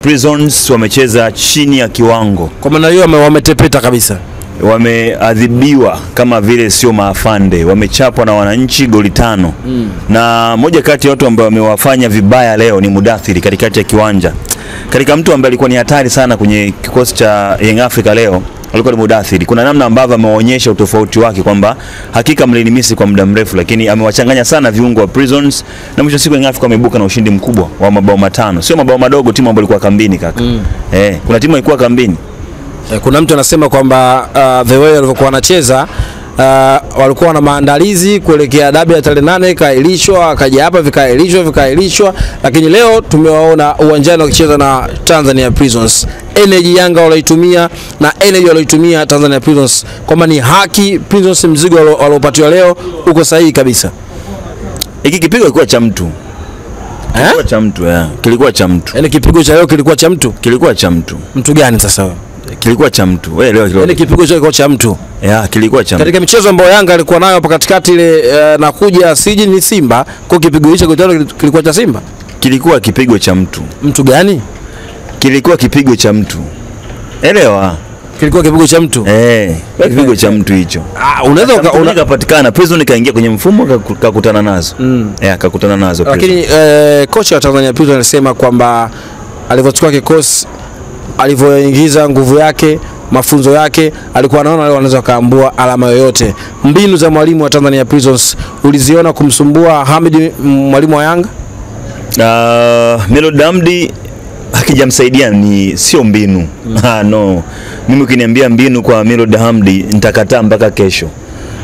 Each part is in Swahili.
Prisons wamecheza chini ya kiwango. Kwa maana hiyo wametepeta kabisa. Wameadhibiwa kama vile sio maafande, wamechapwa na wananchi goli 5. Na moja kati ya watu ambao wamewafanya vibaya leo ni Mudathiri katikati ya kiwanja. Katika mtu ambaye alikuwa ni hatari sana kwenye kikosi cha Young Africa leo, alikuwa ni Mudathiri. Kuna namna ambavyo ameonyesha utofauti wake kwamba hakika mlinimisi kwa muda mrefu, lakini amewachanganya sana viungo wa Prisons na mwisho siku Young Africa wamebuka na ushindi mkubwa wa mabao 5. Sio mabao madogo, timu ambayo ilikuwa kambini kaka. Kuna timu ilikuwa kambini. Kuna mtu anasema kwamba the way walivyokuwa wanacheza walikuwa na maandalizi kuelekea dabi ya tarehe 8 kailishwa, akaja hapa vikailishwa, lakini leo tumewaona uwanjani wakicheza na Tanzania Prisons. Energy Yanga walioitumia na energy walioitumia Tanzania Prisons, kwamba ni haki Prisons, mzigo waliopatiwa leo uko sahihi kabisa. Hiki kipigo kilikuwa cha mtu. Kilikuwa cha mtu, kilikuwa cha mtu. Yaani kipigo cha leo kilikuwa cha mtu? Kilikuwa cha mtu. Mtu gani sasa wewe? Kilikuwa cha mtu. Wewe leo kilikuwa. Yaani kipigo kilikuwa cha mtu. Kilikuwa cha mtu. Katika michezo ambayo Yanga alikuwa nayo hapa katikati ile na kuja siji ni Simba, kwa kipigo hicho kilikuwa cha Simba. Kilikuwa kipigo cha mtu. Mtu gani? Kilikuwa kipigo cha mtu. Elewa. Kilikuwa kipigo cha mtu. Kipigo cha mtu hicho. Unaweza ukapatikana Prison kaingia kwenye mfumo kakutana nazo. Kakutana nazo. Lakini kocha wa Tanzania Prison alisema kwamba alivyochukua kikosi, alivyoingiza nguvu yake, mafunzo yake, alikuwa anaona leo anaweza kaambua alama yoyote. Mbinu za mwalimu wa Tanzania Prisons uliziona kumsumbua Hamid, mwalimu wa Yanga? Melody Hamdi hakijamsaidia, ni sio mbinu. No. Mimi ukiniambia mbinu kwa Melody Hamdi nitakataa mpaka kesho.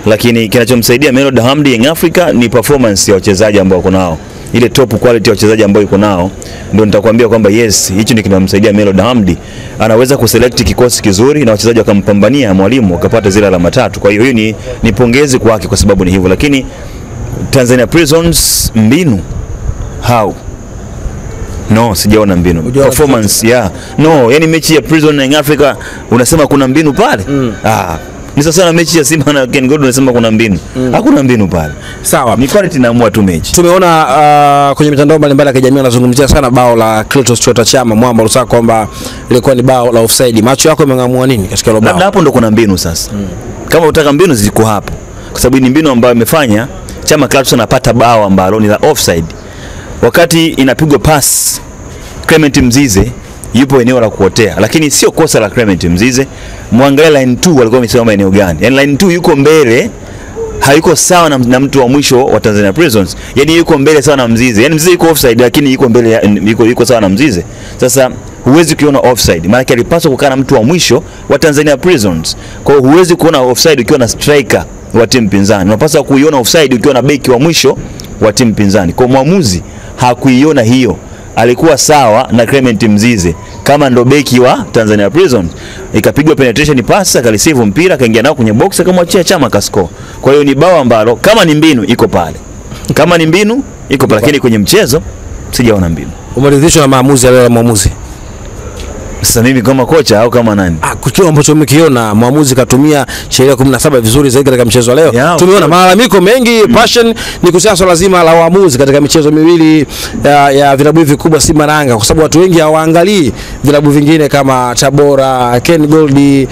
Lakini kinachomsaidia Melody Hamdi Young Africa ni performance ya wachezaji ambao wako nao. Ile top quality ya wachezaji ambao yuko nao ndio nitakwambia kwamba yes, hicho ndio kinamsaidia Melody Hamdi. Anaweza kuselect kikosi kizuri na wachezaji wakampambania mwalimu wakapata zile alama 3. Kwa hiyo hii ni pongezi kwake kwa sababu ni hivyo. Lakini Tanzania Prisons mbinu how? No, sijaona mbinu. Performance no, yani mechi ya Prison na Young Africa unasema kuna mbinu pale? Ni sasa na mechi ya Simba na Ken Gold unasema kuna mbinu. Hakuna mbinu pale. Sawa. Ni quality inaamua tu mechi. Tumeona kwenye mitandao mbalimbali ya kijamii wanazungumzia sana bao la Clatous Chota Chama Mwamba Lusaka kwamba ilikuwa ni bao la offside. Macho yako yameng'amua nini katika hilo bao? Labda hapo ndo kuna mbinu sasa. Kama unataka mbinu ziko hapo. Kwa sababu ni mbinu ambayo imefanya Chama Clatous anapata bao ambalo ni la offside. Wakati inapigwa pass, Clement Mzize yupo eneo la kuotea, lakini sio kosa la Clement Mzize. Muangalia line 2 walikuwa wamesimama eneo gani? Yaani line 2 yuko mbele, hayuko sawa na mtu wa mwisho wa Tanzania Prisons. Yaani yuko mbele sawa na Mzize. Yaani Mzize yuko offside lakini yuko mbele yuko sawa na Mzize. Sasa huwezi kuona offside. Maana yake alipaswa kukaa na mtu wa mwisho wa Tanzania Prisons. Kwa hiyo huwezi kuona offside ukiwa na striker wa timu pinzani. Unapaswa kuiona offside ukiwa na beki wa mwisho wa timu pinzani. Kwa mwamuzi hakuiona hiyo. Alikuwa sawa na Clement Mzize kama ndo beki wa Tanzania Prisons. Ikapigwa penetration pass, akareceive mpira, akaingia nao kwenye box, akamwachia Chama kascore. Kwa hiyo ni bao ambalo kama ni mbinu iko pale. Kama ni mbinu iko pale, lakini kwenye mchezo sijaona mbinu. Umeridhishwa na maamuzi ya mwamuzi? Sasa mimi kama kocha au kama nani? Kile ambacho umekiona mwamuzi katumia sheria 17 vizuri zaidi katika mchezo leo. Tumeona malalamiko mengi, passion ni kuhusu lazima la waamuzi katika michezo miwili ya vilabu hivi vikubwa Simba na Yanga, kwa sababu watu wengi hawaangalii vilabu vingine kama Tabora, Ken Gold,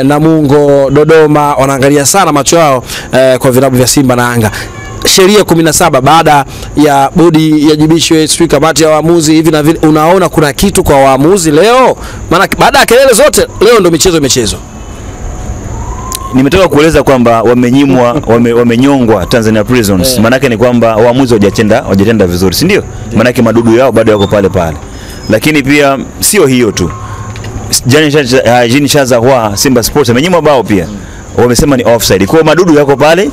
Namungo, Dodoma, wanaangalia sana macho yao kwa vilabu vya Simba na Yanga. Sheria 17 baada ya bodi ya jibishwe sio kamati ya waamuzi hivi na vile, unaona kuna kitu kwa waamuzi leo? Maana baada ya kelele zote leo ndo michezo. Nimetoka kueleza kwamba wamenyongwa Tanzania Prisons. Maana yake ni kwamba waamuzi hawajatenda vizuri, si ndio? Maana yake madudu yao bado yako pale. Lakini pia sio hiyo tu. Jean Shazahwa Simba Sports amenyimwa bao pia. Wamesema ni offside. Kwa hiyo madudu yako pale.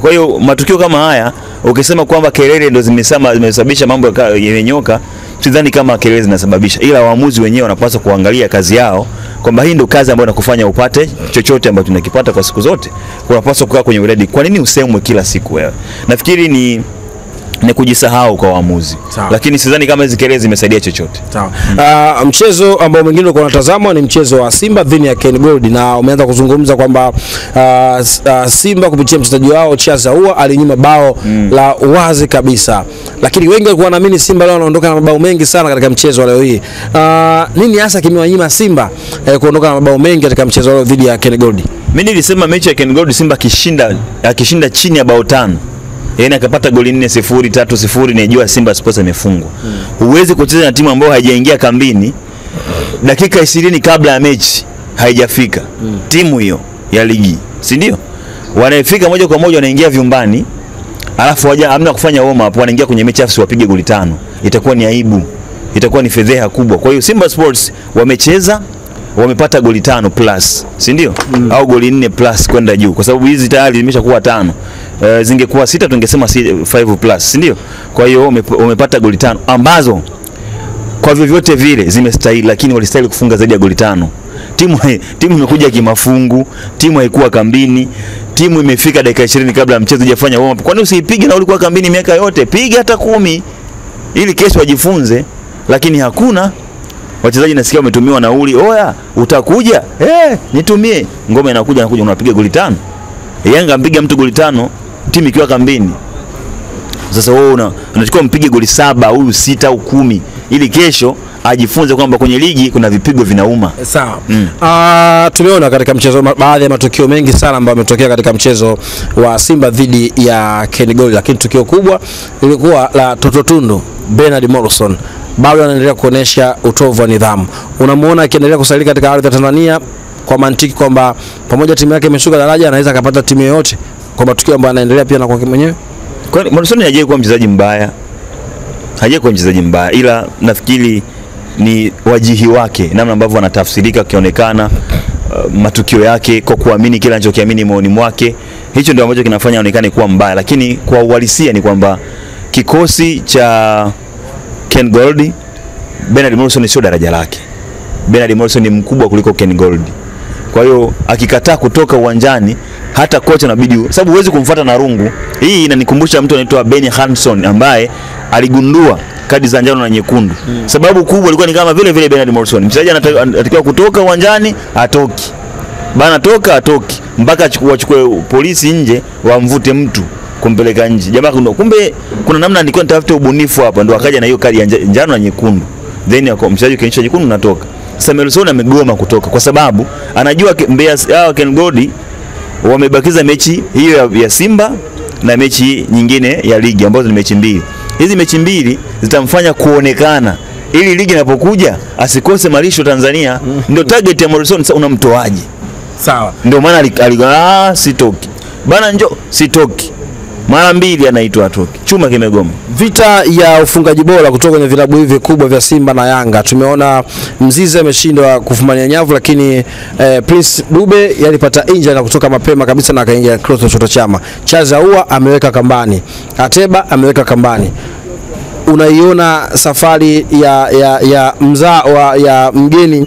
Kwa hiyo matukio kama haya ukisema kwamba kelele ndo zimesababisha mambo yenyoka, sidhani kama kelele zinasababisha, ila waamuzi wenyewe wanapaswa kuangalia kazi yao kwamba hii ndo kazi ambayo inakufanya upate chochote ambacho tunakipata kwa siku zote. Unapaswa kukaa kwenye weledi. Kwa nini usemwe kila siku wewe? Nafikiri ni kujisahau kwa waamuzi. Lakini sidhani kama hizo kelele zimesaidia chochote. Sawa. Mchezo ambao mwingine uko unatazama ni mchezo wa Simba dhidi ya Ken Gold, na umeanza kuzungumza kwamba Simba kupitia mchezaji wao Charles Ahoua alinyima bao la wazi kabisa. Lakini wengi walikuwa wanaamini Simba leo wanaondoka na mabao mengi sana katika mchezo leo hii. Nini hasa kimewanyima Simba kuondoka na mabao mengi katika mchezo leo dhidi ya Ken Gold? Mimi nilisema mechi ya Ken Gold Simba akishinda chini ya bao 5. Yaani akapata goli 4-0, 3-0, najua Simba Sports amefungwa. Huwezi kucheza na timu ambayo haijaingia kambini dakika 20 kabla ya mechi haijafika. Timu hiyo ya ligi, si ndio? Wanafika moja kwa moja wanaingia vyumbani, alafu hamna kufanya warm up, wanaingia kwenye mechi afu wapige goli 5. Itakuwa ni aibu. Itakuwa ni fedheha kubwa. Kwa hiyo Simba Sports wamecheza, wamepata goli 5 plus, si ndio? Au goli 4 plus kwenda juu, kwa sababu hizi tayari zimeshakuwa 5. Zingekuwa 6 tungesema 5 plus, si ndio? Kwa hiyo wamepata goli 5 ambazo kwa vyovyote vile zimestahili, lakini walistahili kufunga zaidi ya goli 5. Timu imekuja kimafungu, timu haikuwa kambini, timu imefika dakika 20 kabla ya mchezo hujafanya warm up. Kwani usipige na ulikuwa kambini miaka yote? Piga hata 10 ili kesho wajifunze, lakini hakuna. Wachezaji nasikia wametumiwa nauli, oya utakuja? Nitumie. Ngoma inakuja unapiga goli 5. Yanga mpiga mtu goli 5 timu ikiwa kambini. Sasa wewe unachukua mpige goli 7 au 6 au 10 ili kesho ajifunze kwamba kwenye ligi kuna vipigo vinauma. Sawa. Tumeona katika mchezo baadhi ya matukio mengi sana ambayo yametokea katika mchezo wa Simba dhidi ya Ken Gold, lakini tukio kubwa lilikuwa la Toto Tundu Bernard Morrison. Bado anaendelea kuonesha utovu wa nidhamu. Unamuona akiendelea kusalika katika ardhi ya Tanzania kwa mantiki kwamba pamoja timu yake imeshuka daraja anaweza akapata timu yoyote, kwa matukio ambayo anaendelea pia na kwa mwenyewe. Kwa Morrison hajaje kuwa mchezaji mbaya. Hajaje kuwa mchezaji mbaya, ila nafikiri ni wajihi wake, namna ambavyo anatafsirika kionekana, matukio yake kwa kuamini kila anachokiamini moyoni mwake. Hicho ndio ambacho kinafanya aonekane kuwa mbaya, lakini kwa uhalisia ni kwamba kikosi cha Ken Gold, Bernard Morrison sio daraja lake. Bernard Morrison ni mkubwa kuliko Ken Gold. Kwa hiyo akikataa kutoka uwanjani, hata kocha inabidi, sababu huwezi kumfuata na rungu. Hii inanikumbusha mtu anaitwa Benny Hanson ambaye aligundua kadi za njano na nyekundu. Sababu kubwa ilikuwa ni kama vile Bernard Morrison. Mchezaji anatakiwa kutoka uwanjani, atoki. Bana toka atoki mpaka achukue polisi nje wamvute mtu kumpeleka nje. Jamaa kumbe kuna namna nilikuwa nitafuta ubunifu hapa, ndo akaja na hiyo kadi ya njano na nyekundu. Then mchezaji kanisha nyekundu natoka. Sasa Morrison amegoma kutoka kwa sababu anajua Ken Gold wamebakiza mechi hiyo ya Simba na mechi nyingine ya ligi ambazo ni mechi 2. Hizi mechi 2 zitamfanya kuonekana ili ligi inapokuja asikose malisho Tanzania. Ndio target ya Morrison. Sasa unamtoaje? Sawa. Ndio maana sitoki. Bana njoo sitoki. Mara 2 anaitwa atoki. Chuma kimegoma. Vita ya ufungaji bora kutoka kwenye vilabu hivi vikubwa vya Simba na Yanga. Tumeona Mzize ameshindwa kufumania nyavu, lakini Prince Dube yalipata injury na kutoka mapema kabisa na akaingia Clatous Chota Chama. Charles Ahoua ameweka kambani. Ateba ameweka kambani. Unaiona safari ya mzaa ya mgeni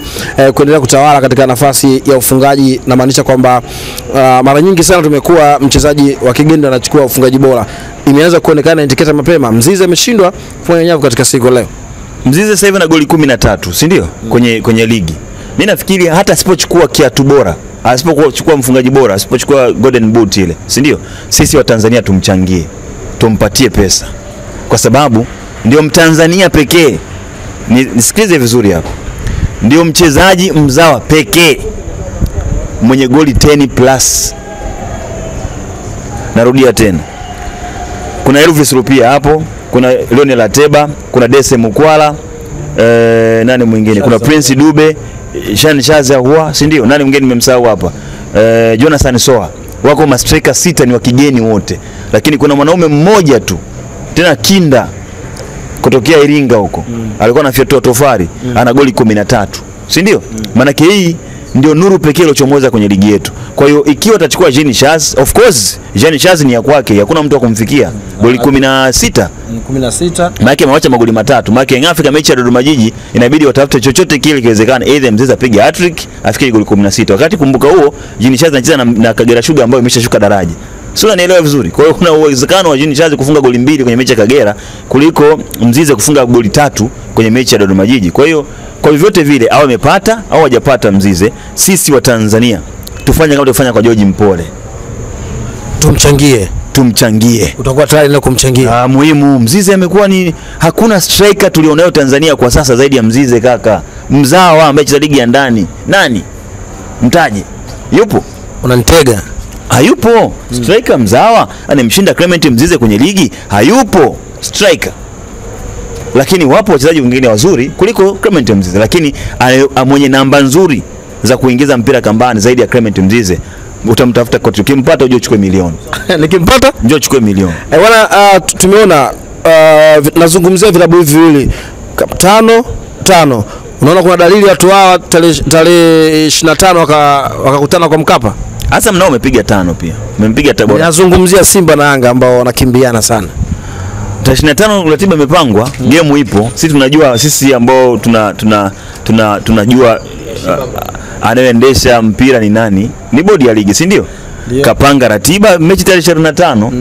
kuendelea kutawala katika nafasi ya ufungaji, na maanisha kwamba mara nyingi sana tumekuwa mchezaji wa kigeni anachukua ufungaji bora. Imeanza kuonekana indicator mapema. Mzize ameshindwa kufanya nyavu katika siku leo. Mzize sasa hivi na goli 13, si ndio? Kwenye ligi. Mimi nafikiri hata asipochukua kiatu bora, asipochukua mfungaji bora, asipochukua golden boot ile, si ndio? Sisi wa Tanzania tumchangie, tumpatie pesa. Kwa sababu ndio Mtanzania pekee, nisikilize vizuri hapo, ndio mchezaji mzawa pekee mwenye goli 10 plus. Narudia tena. Kuna Elvis Rupia hapo, kuna Lionel Ateba, kuna Dese Mukwala, nani mwingine? Kuna Prince Dube, Charles Ahoua, si ndio? Nani mwingine nimemsahau hapa? Jonathan Soa. Wako ma striker 6 ni wa kigeni wote. Lakini kuna mwanaume mmoja tu, tena kinda kutokea Iringa huko. Alikuwa anafyatua tofari, ana goli 13. Si ndio? Maana hii ndio nuru pekee iliyochomoza kwenye ligi yetu. Kwa hiyo ikiwa atachukua Jean Charles, of course Jean Charles ni ya kwake, hakuna mtu wa kumfikia. Goli 16. Maana amewacha magoli 3. Maana Young Africa mechi ya Dodoma Jiji inabidi watafute chochote kile kiwezekana, either Mzize apige hat-trick, afikie goli 16. Wakati kumbuka huo Jean Charles anacheza na Kagera Sugar ambayo imeshashuka daraja. Sio, unanielewa vizuri. Kwa hiyo kuna uwezekano wa Jean Charles kufunga goli 2 kwenye mechi ya Kagera kuliko Mzize kufunga goli 3 kwenye mechi ya Dodoma Jiji. Kwa hiyo kwa vyovyote vile au amepata au hajapata Mzize, sisi wa Tanzania tufanye kama tulifanya kwa George Mpole. Tumchangie. Utakuwa tayari na kumchangia. Muhimu, Mzize amekuwa ni hakuna striker tulionayo Tanzania kwa sasa zaidi ya Mzize kaka. Mzawa ambaye cheza ligi ya ndani. Nani? Mtaje. Yupo? Unanitega. Hayupo. Striker mzawa anemshinda Clement Mzize kwenye ligi? Hayupo striker. Lakini wapo wachezaji wengine wazuri kuliko Clement Mzize, lakini mwenye namba nzuri za kuingiza mpira kambani zaidi ya Clement Mzize utamtafuta kote. Ukimpata uje uchukue milioni. Nikimpata njoo uchukue milioni. Bwana, tumeona nazungumzia vilabu hivi viwili 5-5. Unaona kuna dalili watu hawa tarehe 25 wakakutana kwa Mkapa. Hasa mnao umepiga 5 pia. Umempiga Tabora. Nazungumzia Simba na Yanga ambao wanakimbiana sana. Tarehe 25 ratiba imepangwa, game ipo. Sisi tunajua, sisi ambao tunajua anayeendesha mpira ni nani? Ni bodi ya ligi, si ndio? Kapanga ratiba mechi tarehe 25.